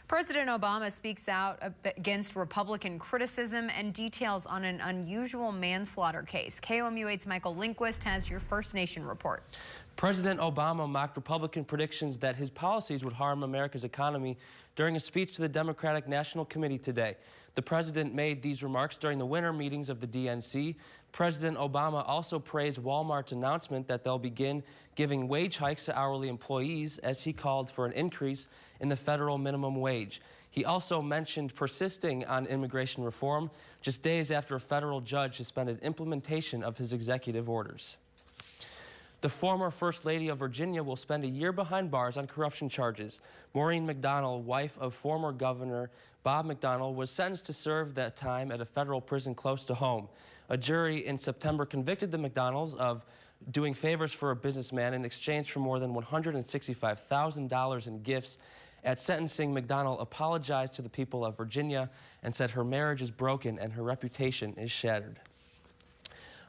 President Obama speaks out against Republican criticism and details on an unusual manslaughter case. KOMU-8's Michael Lindquist has your First Nation report. President Obama mocked Republican predictions that his policies would harm America's economy during a speech to the Democratic National Committee today. The president made these remarks during the winter meetings of the DNC. President Obama also praised Walmart's announcement that they'll begin giving wage hikes to hourly employees, as he called for an increase in the federal minimum wage. He also mentioned persisting on immigration reform just days after a federal judge suspended implementation of his executive orders. The former First Lady of Virginia will spend a year behind bars on corruption charges. Maureen McDonald, wife of former Governor Bob McDonnell, was sentenced to serve that time at a federal prison close to home. A jury in September convicted the McDonalds of doing favors for a businessman in exchange for more than $165,000 in gifts. At sentencing, McDonald apologized to the people of Virginia and said her marriage is broken and her reputation is shattered.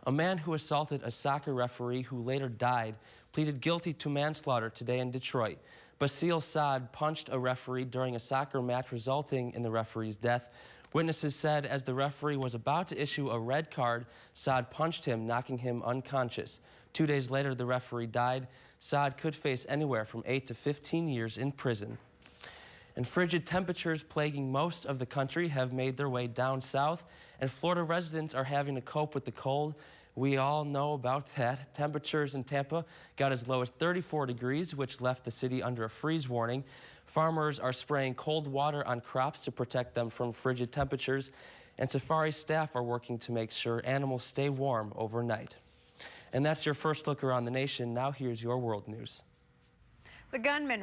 A man who assaulted a soccer referee who later died pleaded guilty to manslaughter today in Detroit. Basil Saad punched a referee during a soccer match, resulting in the referee's death. Witnesses said as the referee was about to issue a red card, Saad punched him, knocking him unconscious. 2 days later, the referee died. Saad could face anywhere from 8 to 15 years in prison. And frigid temperatures plaguing most of the country have made their way down south, and Florida residents are having to cope with the cold. We all know about that. Temperatures in Tampa got as low as 34 degrees, which left the city under a freeze warning. Farmers are spraying cold water on crops to protect them from frigid temperatures, and safari staff are working to make sure animals stay warm overnight. And that's your first look around the nation. Now here's your world news. The gunman